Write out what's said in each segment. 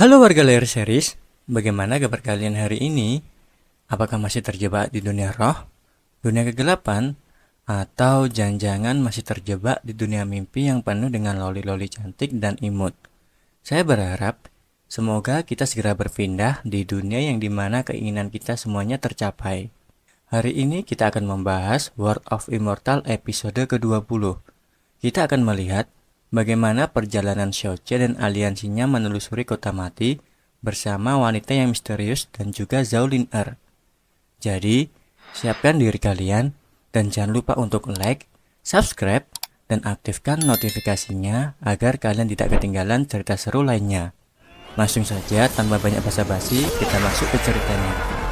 Halo warga Layar Series, bagaimana kabar kalian hari ini? Apakah masih terjebak di dunia roh, dunia kegelapan, atau jangan-jangan masih terjebak di dunia mimpi yang penuh dengan loli-loli cantik dan imut? Saya berharap semoga kita segera berpindah di dunia yang dimana keinginan kita semuanya tercapai. Hari ini kita akan membahas World of Immortal episode ke-20. Kita akan melihat bagaimana perjalanan Xiaoche dan aliansinya menelusuri kota mati bersama wanita yang misterius dan juga Zhao Lin-Er. Jadi, siapkan diri kalian dan jangan lupa untuk like, subscribe, dan aktifkan notifikasinya agar kalian tidak ketinggalan cerita seru lainnya. Langsung saja tanpa banyak basa-basi, kita masuk ke ceritanya.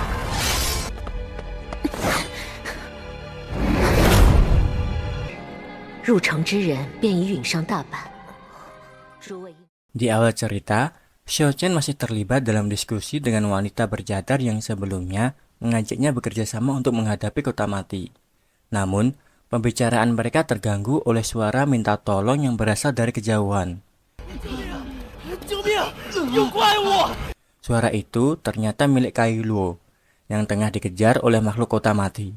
Di awal cerita, Xiao Chen masih terlibat dalam diskusi dengan wanita berjadar yang sebelumnya mengajaknya bekerja sama untuk menghadapi kota mati. Namun, pembicaraan mereka terganggu oleh suara minta tolong yang berasal dari kejauhan. Suara itu ternyata milik Kai Luo yang tengah dikejar oleh makhluk kota mati.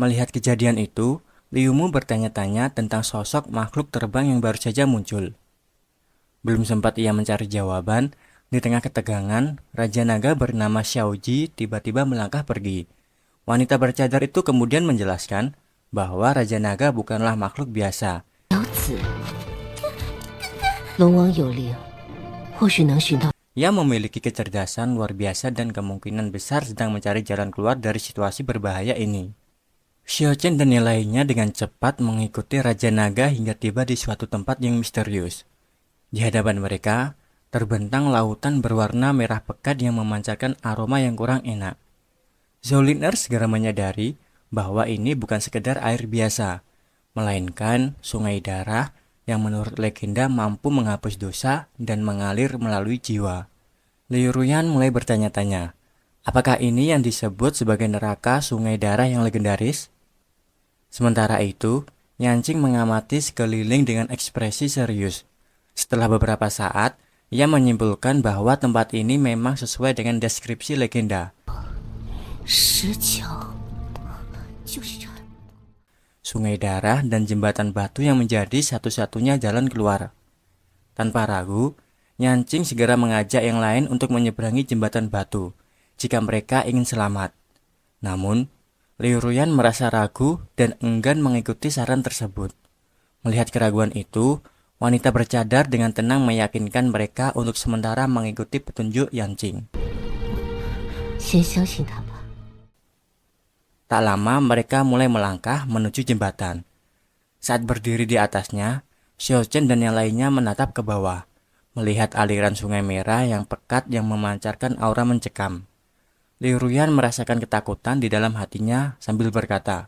Melihat kejadian itu, Liu Mu bertanya-tanya tentang sosok makhluk terbang yang baru saja muncul. Belum sempat ia mencari jawaban, di tengah ketegangan, Raja Naga bernama Xiao Ji tiba-tiba melangkah pergi. Wanita bercadar itu kemudian menjelaskan bahwa Raja Naga bukanlah makhluk biasa. Ia memiliki kecerdasan luar biasa dan kemungkinan besar sedang mencari jalan keluar dari situasi berbahaya ini. Xiao Chen dan yang lainnya dengan cepat mengikuti Raja Naga hingga tiba di suatu tempat yang misterius. Di hadapan mereka, terbentang lautan berwarna merah pekat yang memancarkan aroma yang kurang enak. Zhao Lin-Er segera menyadari bahwa ini bukan sekedar air biasa, melainkan sungai darah yang menurut legenda mampu menghapus dosa dan mengalir melalui jiwa. Liu Ruyan mulai bertanya-tanya, apakah ini yang disebut sebagai neraka sungai darah yang legendaris? Sementara itu, Yanqing mengamati sekeliling dengan ekspresi serius. Setelah beberapa saat, ia menyimpulkan bahwa tempat ini memang sesuai dengan deskripsi legenda. Sungai darah dan jembatan batu yang menjadi satu-satunya jalan keluar. Tanpa ragu, Yanqing segera mengajak yang lain untuk menyeberangi jembatan batu jika mereka ingin selamat. Namun, Liu Ruyan merasa ragu dan enggan mengikuti saran tersebut. Melihat keraguan itu, wanita bercadar dengan tenang meyakinkan mereka untuk sementara mengikuti petunjuk Yanqing. Tak lama mereka mulai melangkah menuju jembatan. Saat berdiri di atasnya, Xiao Chen dan yang lainnya menatap ke bawah, melihat aliran sungai merah yang pekat yang memancarkan aura mencekam. Liu Ruyan merasakan ketakutan di dalam hatinya sambil berkata,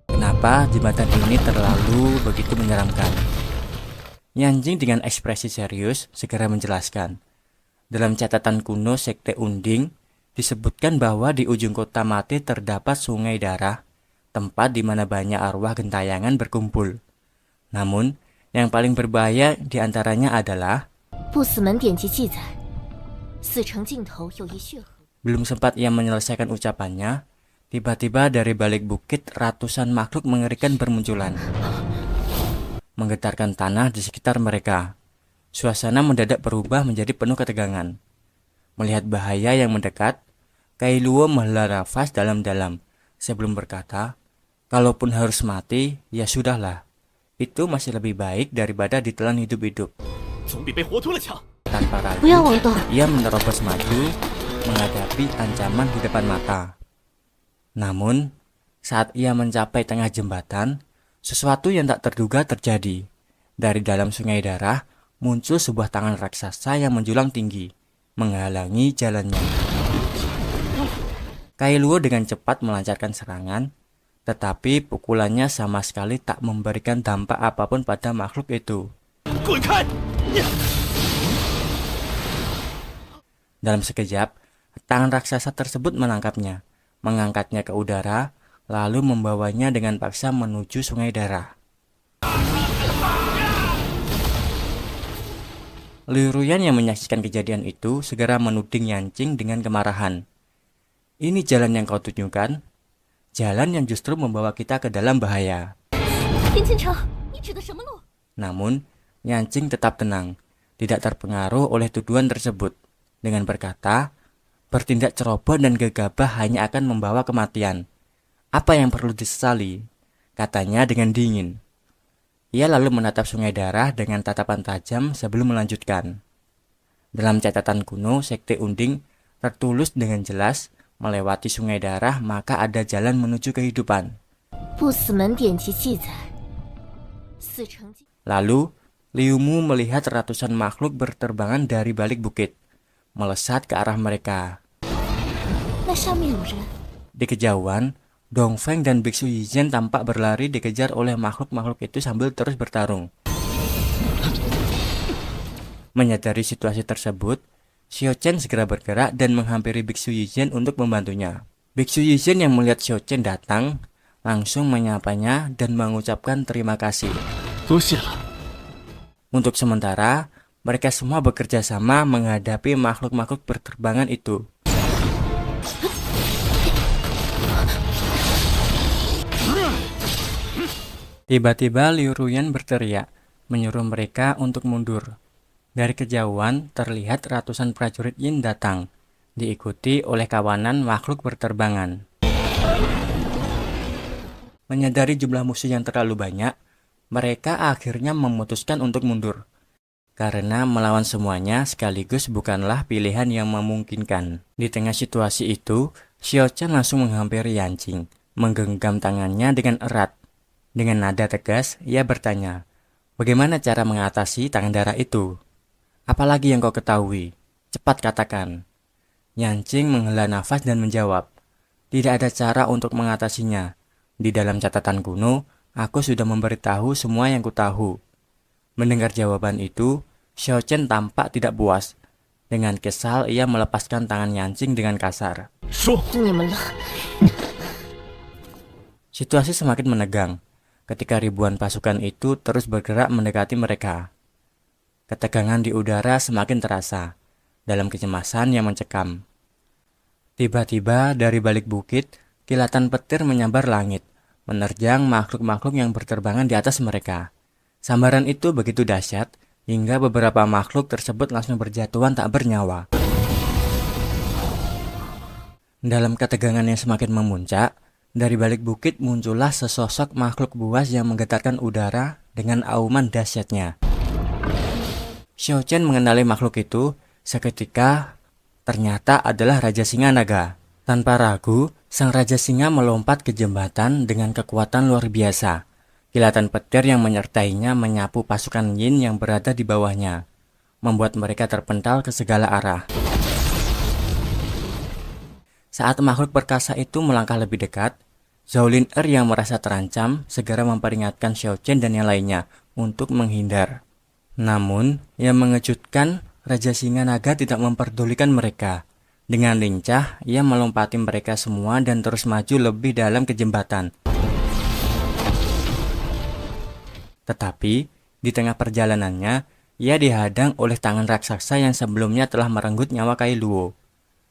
kenapa jembatan ini terlalu begitu menyeramkan? Yanqing dengan ekspresi serius segera menjelaskan. Dalam catatan kuno Sekte Unding, disebutkan bahwa di ujung kota mati terdapat sungai darah, tempat di mana banyak arwah gentayangan berkumpul. Namun, yang paling berbahaya di antaranya adalah belum sempat ia menyelesaikan ucapannya, tiba-tiba dari balik bukit ratusan makhluk mengerikan bermunculan, menggetarkan tanah di sekitar mereka. Suasana mendadak berubah menjadi penuh ketegangan. Melihat bahaya yang mendekat, Kai Luo menghela nafas dalam-dalam sebelum berkata, kalaupun harus mati, ya sudahlah. Itu masih lebih baik daripada ditelan hidup-hidup. Tanpa ragu, ia menerobos maju menghadapi ancaman di depan mata. Namun, saat ia mencapai tengah jembatan, sesuatu yang tak terduga terjadi. Dari dalam sungai darah, muncul sebuah tangan raksasa yang menjulang tinggi, menghalangi jalannya. Kai Luo dengan cepat melancarkan serangan, tetapi pukulannya sama sekali tak memberikan dampak apapun pada makhluk itu. Dalam sekejap, tangan raksasa tersebut menangkapnya, mengangkatnya ke udara, lalu membawanya dengan paksa menuju sungai darah. Liu Ruyan yang menyaksikan kejadian itu segera menuding Yancing dengan kemarahan. Ini jalan yang kau tunjukkan? Jalan yang justru membawa kita ke dalam bahaya. Namun, Yancing tetap tenang, tidak terpengaruh oleh tuduhan tersebut. Dengan berkata, bertindak ceroboh dan gegabah hanya akan membawa kematian. Apa yang perlu disesali? Katanya dengan dingin. Ia lalu menatap sungai darah dengan tatapan tajam sebelum melanjutkan. Dalam catatan kuno, Sekte Unding tertulis dengan jelas, melewati sungai darah maka ada jalan menuju kehidupan. Lalu, Liu Mu melihat ratusan makhluk berterbangan dari balik bukit, melesat ke arah mereka. Di kejauhan, Dongfeng dan Biksu Yizhen tampak berlari dikejar oleh makhluk-makhluk itu sambil terus bertarung. Menyadari situasi tersebut, Xiao Chen segera bergerak dan menghampiri Biksu Yizhen untuk membantunya. Biksu Yizhen yang melihat Xiao Chen datang, langsung menyapanya dan mengucapkan terima kasih. Untuk sementara, mereka semua bekerja sama menghadapi makhluk-makhluk berterbangan itu. Tiba-tiba Liu Ruyan berteriak, menyuruh mereka untuk mundur. Dari kejauhan terlihat ratusan prajurit Yin datang, diikuti oleh kawanan makhluk berterbangan. Menyadari jumlah musuh yang terlalu banyak, mereka akhirnya memutuskan untuk mundur. Karena melawan semuanya sekaligus bukanlah pilihan yang memungkinkan. Di tengah situasi itu, Xiao Chen langsung menghampiri Yancing, menggenggam tangannya dengan erat. Dengan nada tegas, ia bertanya, bagaimana cara mengatasi tangan darah itu? Apalagi yang kau ketahui? Cepat katakan. Yancing menghela nafas dan menjawab, tidak ada cara untuk mengatasinya. Di dalam catatan kuno, aku sudah memberitahu semua yang kutahu. Mendengar jawaban itu, Xiao Chen tampak tidak puas. Dengan kesal, ia melepaskan tangan Yancing dengan kasar. Situasi semakin menegang, ketika ribuan pasukan itu terus bergerak mendekati mereka. Ketegangan di udara semakin terasa, dalam kecemasan yang mencekam. Tiba-tiba dari balik bukit, kilatan petir menyambar langit, menerjang makhluk-makhluk yang berterbangan di atas mereka. Sambaran itu begitu dahsyat, hingga beberapa makhluk tersebut langsung berjatuhan tak bernyawa. Dalam ketegangan yang semakin memuncak, dari balik bukit muncullah sesosok makhluk buas yang menggetarkan udara dengan auman dahsyatnya. Xiao Chen mengenali makhluk itu, seketika ternyata adalah Raja Singa Naga. Tanpa ragu, sang Raja Singa melompat ke jembatan dengan kekuatan luar biasa. Kilatan petir yang menyertainya menyapu pasukan Yin yang berada di bawahnya, membuat mereka terpental ke segala arah. Saat makhluk perkasa itu melangkah lebih dekat, Zhao Lin yang merasa terancam segera memperingatkan Xiao Chen dan yang lainnya untuk menghindar. Namun, yang mengejutkan, Raja Singa Naga tidak memperdulikan mereka. Dengan lincah, ia melompati mereka semua dan terus maju lebih dalam ke jembatan. Tetapi, di tengah perjalanannya, ia dihadang oleh tangan raksasa yang sebelumnya telah merenggut nyawa Kai Luo.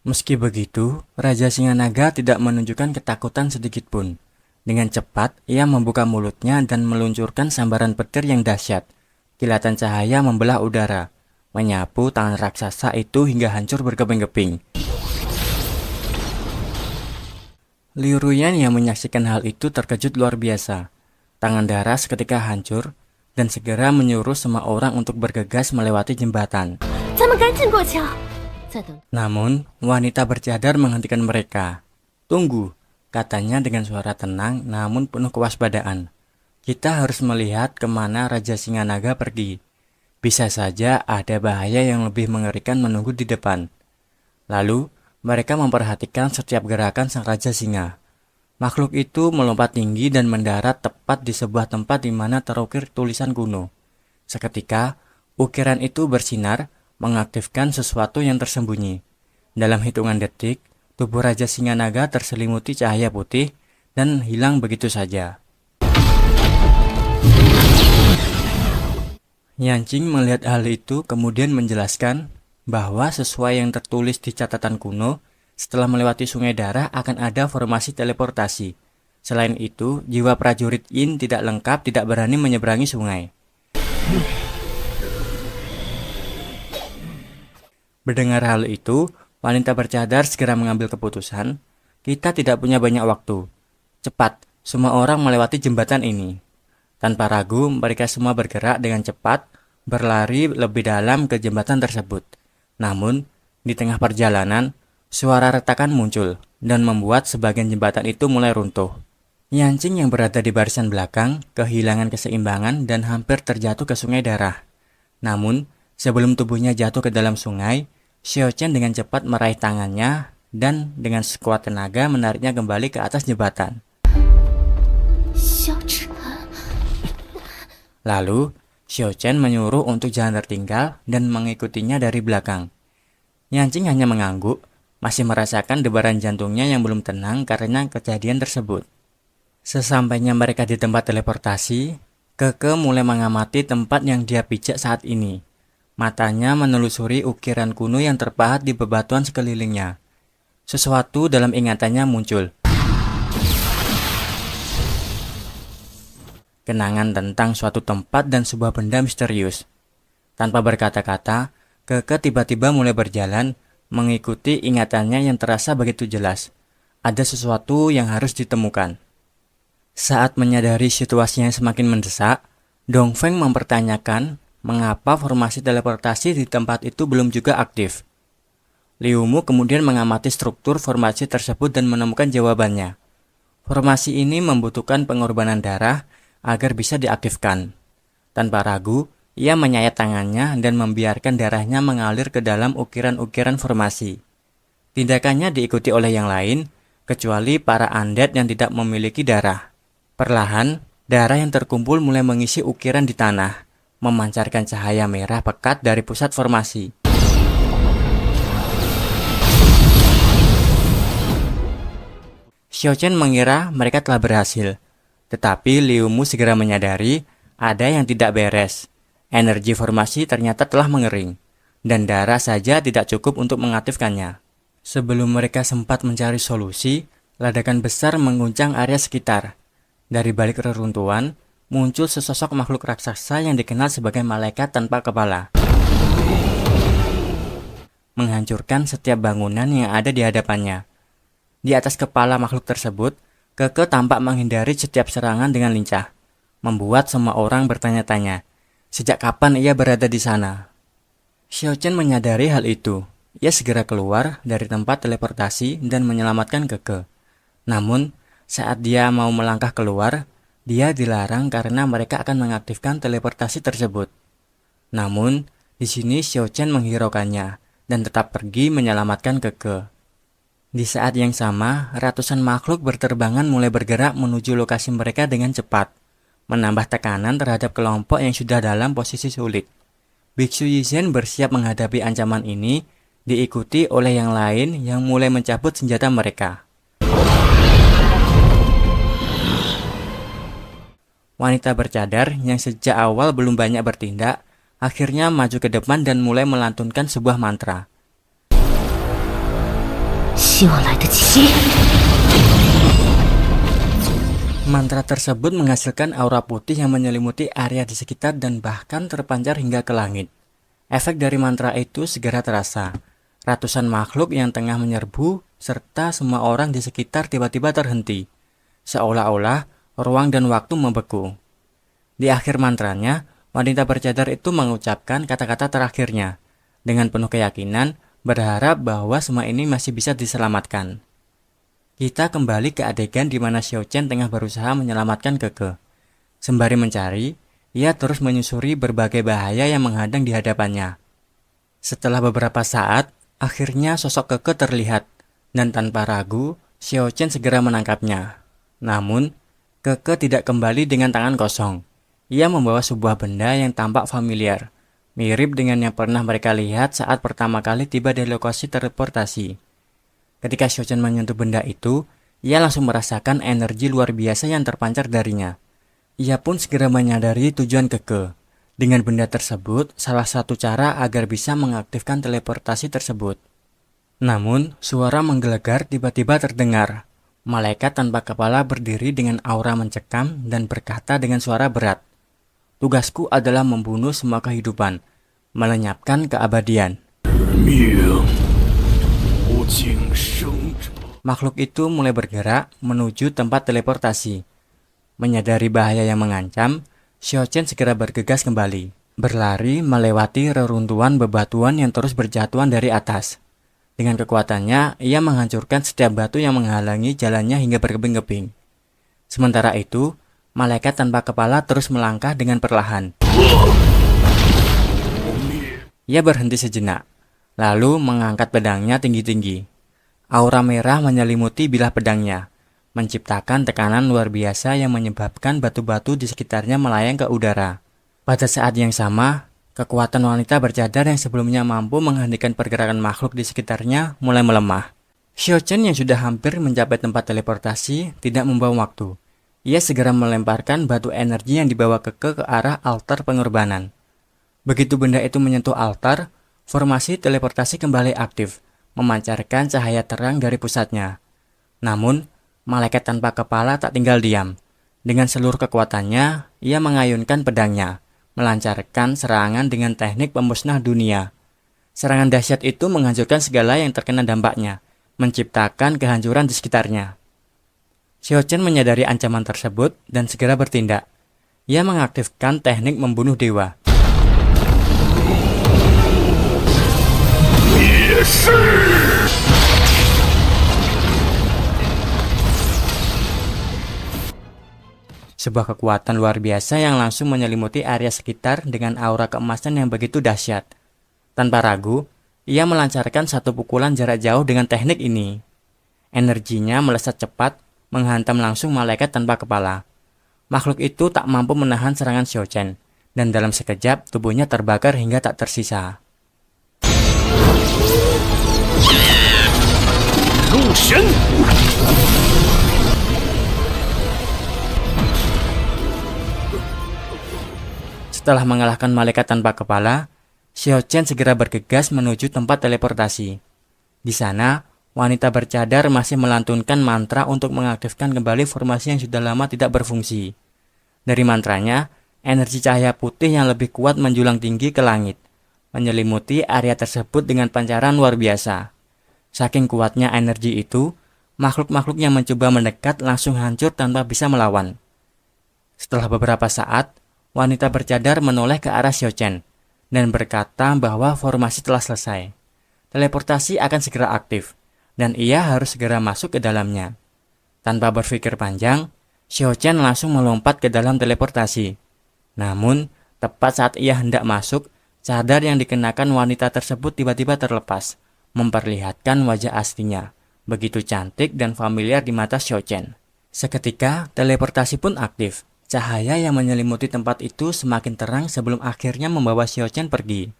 Meski begitu, Raja Singa Naga tidak menunjukkan ketakutan sedikitpun. Dengan cepat, ia membuka mulutnya dan meluncurkan sambaran petir yang dahsyat. Kilatan cahaya membelah udara, menyapu tangan raksasa itu hingga hancur berkeping-keping. Liu Ruyan yang menyaksikan hal itu terkejut luar biasa. Tangan darah seketika hancur dan segera menyuruh semua orang untuk bergegas melewati jembatan. Namun, wanita bercadar menghentikan mereka. Tunggu, katanya dengan suara tenang namun penuh kewaspadaan. Kita harus melihat kemana Raja Singa Naga pergi. Bisa saja ada bahaya yang lebih mengerikan menunggu di depan. Lalu, mereka memperhatikan setiap gerakan sang Raja Singa. Makhluk itu melompat tinggi dan mendarat tepat di sebuah tempat di mana terukir tulisan kuno. Seketika, ukiran itu bersinar, mengaktifkan sesuatu yang tersembunyi. Dalam hitungan detik, tubuh Raja Singa Naga terselimuti cahaya putih dan hilang begitu saja. Yancing melihat hal itu kemudian menjelaskan bahwa sesuai yang tertulis di catatan kuno, setelah melewati sungai darah akan ada formasi teleportasi. Selain itu, jiwa prajurit Yin tidak lengkap tidak berani menyeberangi sungai. Mendengar hal itu, wanita bercadar segera mengambil keputusan. Kita tidak punya banyak waktu. Cepat, semua orang melewati jembatan ini. Tanpa ragu, mereka semua bergerak dengan cepat, berlari lebih dalam ke jembatan tersebut. Namun, di tengah perjalanan, suara retakan muncul dan membuat sebagian jembatan itu mulai runtuh. Yancing yang berada di barisan belakang kehilangan keseimbangan dan hampir terjatuh ke sungai darah. Namun, sebelum tubuhnya jatuh ke dalam sungai, Xiao Chen dengan cepat meraih tangannya dan dengan sekuat tenaga menariknya kembali ke atas jembatan. Lalu, Xiao Chen menyuruh untuk jangan tertinggal dan mengikutinya dari belakang. Yancing hanya mengangguk, masih merasakan debaran jantungnya yang belum tenang karena kejadian tersebut. Sesampainya mereka di tempat teleportasi, Keke mulai mengamati tempat yang dia pijak saat ini. Matanya menelusuri ukiran kuno yang terpahat di bebatuan sekelilingnya. Sesuatu dalam ingatannya muncul. Kenangan tentang suatu tempat dan sebuah benda misterius. Tanpa berkata-kata, Keke tiba-tiba mulai berjalan, mengikuti ingatannya yang terasa begitu jelas. Ada sesuatu yang harus ditemukan. Saat menyadari situasinya semakin mendesak, Dongfeng mempertanyakan mengapa formasi teleportasi di tempat itu belum juga aktif. Liu Mu kemudian mengamati struktur formasi tersebut dan menemukan jawabannya. Formasi ini membutuhkan pengorbanan darah agar bisa diaktifkan. Tanpa ragu, ia menyayat tangannya dan membiarkan darahnya mengalir ke dalam ukiran-ukiran formasi. Tindakannya diikuti oleh yang lain, kecuali para undead yang tidak memiliki darah. Perlahan, darah yang terkumpul mulai mengisi ukiran di tanah, memancarkan cahaya merah pekat dari pusat formasi. Xiao Chen mengira mereka telah berhasil. Tetapi Liu Mu segera menyadari ada yang tidak beres. Energi formasi ternyata telah mengering, dan darah saja tidak cukup untuk mengaktifkannya. Sebelum mereka sempat mencari solusi, ledakan besar mengguncang area sekitar. Dari balik reruntuhan, muncul sesosok makhluk raksasa yang dikenal sebagai malaikat tanpa kepala. Menghancurkan setiap bangunan yang ada di hadapannya. Di atas kepala makhluk tersebut, Keke tampak menghindari setiap serangan dengan lincah, membuat semua orang bertanya-tanya, sejak kapan ia berada di sana. Xiao Chen menyadari hal itu. Ia segera keluar dari tempat teleportasi dan menyelamatkan Keke. Namun, saat dia mau melangkah keluar, dia dilarang karena mereka akan mengaktifkan teleportasi tersebut. Namun, di sini Xiao Chen menghiraukannya dan tetap pergi menyelamatkan Keke. Di saat yang sama, ratusan makhluk berterbangan mulai bergerak menuju lokasi mereka dengan cepat, menambah tekanan terhadap kelompok yang sudah dalam posisi sulit. Biksu Yizhen bersiap menghadapi ancaman ini, diikuti oleh yang lain yang mulai mencabut senjata mereka. Wanita bercadar yang sejak awal belum banyak bertindak, akhirnya maju ke depan dan mulai melantunkan sebuah mantra. Mantra tersebut menghasilkan aura putih yang menyelimuti area di sekitar dan bahkan terpancar hingga ke langit. Efek dari mantra itu segera terasa. Ratusan makhluk yang tengah menyerbu serta semua orang di sekitar tiba-tiba terhenti. Seolah-olah ruang dan waktu membeku. Di akhir mantranya, wanita bercadar itu mengucapkan kata-kata terakhirnya. Dengan penuh keyakinan, berharap bahwa semua ini masih bisa diselamatkan. Kita kembali ke adegan di mana Xiao Chen tengah berusaha menyelamatkan Keke. Sembari mencari, ia terus menyusuri berbagai bahaya yang menghadang di hadapannya. Setelah beberapa saat, akhirnya sosok Keke terlihat, dan tanpa ragu, Xiao Chen segera menangkapnya. Namun, Keke tidak kembali dengan tangan kosong. Ia membawa sebuah benda yang tampak familiar, mirip dengan yang pernah mereka lihat saat pertama kali tiba di lokasi teleportasi. Ketika Xiao Chen menyentuh benda itu, ia langsung merasakan energi luar biasa yang terpancar darinya. Ia pun segera menyadari tujuan Keke. Dengan benda tersebut, salah satu cara agar bisa mengaktifkan teleportasi tersebut. Namun, suara menggelegar tiba-tiba terdengar. Malaikat tanpa kepala berdiri dengan aura mencekam dan berkata dengan suara berat, "Tugasku adalah membunuh semua kehidupan, melenyapkan keabadian." Makhluk itu mulai bergerak menuju tempat teleportasi. Menyadari bahaya yang mengancam, Xiao Chen segera bergegas kembali, berlari melewati reruntuhan bebatuan yang terus berjatuhan dari atas. Dengan kekuatannya, ia menghancurkan setiap batu yang menghalangi jalannya hingga berkeping-keping. Sementara itu, malaikat tanpa kepala terus melangkah dengan perlahan. Ia berhenti sejenak, lalu mengangkat pedangnya tinggi-tinggi. Aura merah menyelimuti bilah pedangnya, menciptakan tekanan luar biasa yang menyebabkan batu-batu di sekitarnya melayang ke udara. Pada saat yang sama, kekuatan wanita bercadar yang sebelumnya mampu menghentikan pergerakan makhluk di sekitarnya mulai melemah. Xiao Chen yang sudah hampir mencapai tempat teleportasi tidak membuang waktu. Ia segera melemparkan batu energi yang dibawa ke arah altar pengorbanan. Begitu benda itu menyentuh altar, formasi teleportasi kembali aktif, memancarkan cahaya terang dari pusatnya. Namun, malaikat tanpa kepala tak tinggal diam. Dengan seluruh kekuatannya, ia mengayunkan pedangnya, melancarkan serangan dengan teknik pemusnah dunia. Serangan dahsyat itu menghancurkan segala yang terkena dampaknya, menciptakan kehancuran di sekitarnya. Xiao Chen menyadari ancaman tersebut dan segera bertindak. Ia mengaktifkan teknik membunuh dewa. Sebuah kekuatan luar biasa yang langsung menyelimuti area sekitar dengan aura keemasan yang begitu dahsyat. Tanpa ragu, ia melancarkan satu pukulan jarak jauh dengan teknik ini. Energinya melesat cepat, menghantam langsung malaikat tanpa kepala. Makhluk itu tak mampu menahan serangan Xiao Chen, dan dalam sekejap tubuhnya terbakar hingga tak tersisa. Setelah mengalahkan malaikat tanpa kepala, Xiao Chen segera bergegas menuju tempat teleportasi. Di sana, wanita bercadar masih melantunkan mantra untuk mengaktifkan kembali formasi yang sudah lama tidak berfungsi. Dari mantranya, energi cahaya putih yang lebih kuat menjulang tinggi ke langit, menyelimuti area tersebut dengan pancaran luar biasa. Saking kuatnya energi itu, makhluk-makhluk yang mencoba mendekat langsung hancur tanpa bisa melawan. Setelah beberapa saat, wanita bercadar menoleh ke arah Xiao Chen dan berkata bahwa formasi telah selesai. Teleportasi akan segera aktif, dan ia harus segera masuk ke dalamnya. Tanpa berpikir panjang, Xiao Chen langsung melompat ke dalam teleportasi. Namun, tepat saat ia hendak masuk, cadar yang dikenakan wanita tersebut tiba-tiba terlepas, memperlihatkan wajah aslinya, begitu cantik dan familiar di mata Xiao Chen. Seketika, teleportasi pun aktif. Cahaya yang menyelimuti tempat itu semakin terang sebelum akhirnya membawa Xiao Chen pergi.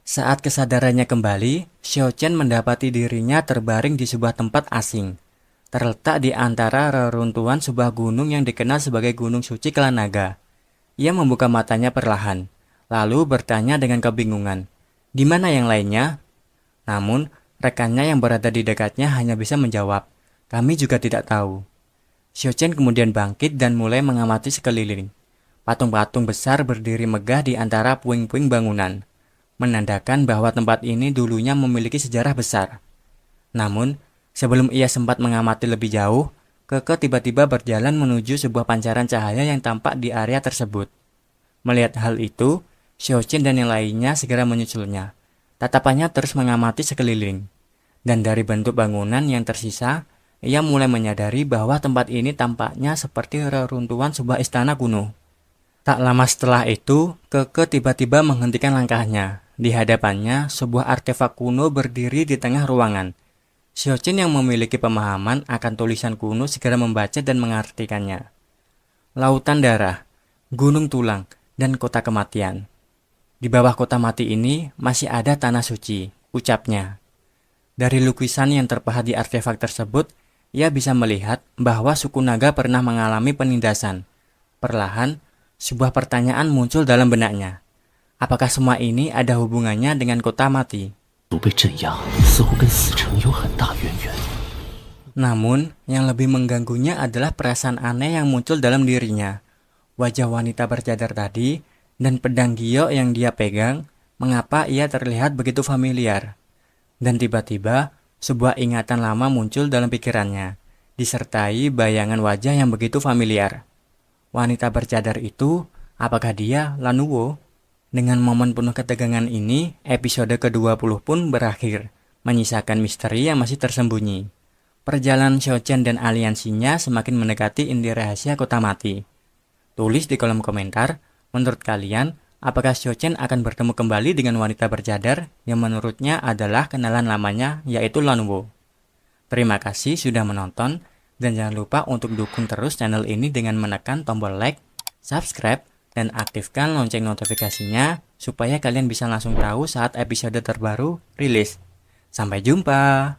Saat kesadarannya kembali, Xiao Chen mendapati dirinya terbaring di sebuah tempat asing, terletak di antara reruntuhan sebuah gunung yang dikenal sebagai Gunung Suci Kelanaga. Ia membuka matanya perlahan, lalu bertanya dengan kebingungan, "Di mana yang lainnya?" Namun, rekannya yang berada di dekatnya hanya bisa menjawab, "Kami juga tidak tahu." Xiao Chen kemudian bangkit dan mulai mengamati sekeliling. Patung-patung besar berdiri megah di antara puing-puing bangunan, menandakan bahwa tempat ini dulunya memiliki sejarah besar. Namun, sebelum ia sempat mengamati lebih jauh, Keke tiba-tiba berjalan menuju sebuah pancaran cahaya yang tampak di area tersebut. Melihat hal itu, Xiao Chen dan yang lainnya segera menyusulnya. Tatapannya terus mengamati sekeliling. Dan dari bentuk bangunan yang tersisa, ia mulai menyadari bahwa tempat ini tampaknya seperti reruntuhan sebuah istana kuno. Tak lama setelah itu, Keke tiba-tiba menghentikan langkahnya. Di hadapannya, sebuah artefak kuno berdiri di tengah ruangan. Xiao Chen yang memiliki pemahaman akan tulisan kuno segera membaca dan mengartikannya. Lautan darah, gunung tulang, dan kota kematian. Di bawah kota mati ini masih ada tanah suci, ucapnya. Dari lukisan yang terpahat di artefak tersebut, ia bisa melihat bahwa suku naga pernah mengalami penindasan. Perlahan, sebuah pertanyaan muncul dalam benaknya. Apakah semua ini ada hubungannya dengan kota mati? 族被镇压，似乎跟死城有很大渊源。 Namun, yang lebih mengganggunya adalah perasaan aneh yang muncul dalam dirinya. Wajah wanita bercadar tadi dan pedang giok yang dia pegang, mengapa ia terlihat begitu familiar? Dan tiba-tiba, sebuah ingatan lama muncul dalam pikirannya, disertai bayangan wajah yang begitu familiar. Wanita bercadar itu, apakah dia Lanuwo? Dengan momen penuh ketegangan ini, episode ke-20 pun berakhir, menyisakan misteri yang masih tersembunyi. Perjalanan Xiaochen dan aliansinya semakin mendekati inti rahasia kota mati. Tulis di kolom komentar, menurut kalian, apakah Xiaochen akan bertemu kembali dengan wanita bercadar yang menurutnya adalah kenalan lamanya, yaitu Lanwo. Terima kasih sudah menonton, dan jangan lupa untuk dukung terus channel ini dengan menekan tombol like, subscribe, dan aktifkan lonceng notifikasinya supaya kalian bisa langsung tahu saat episode terbaru rilis. Sampai jumpa!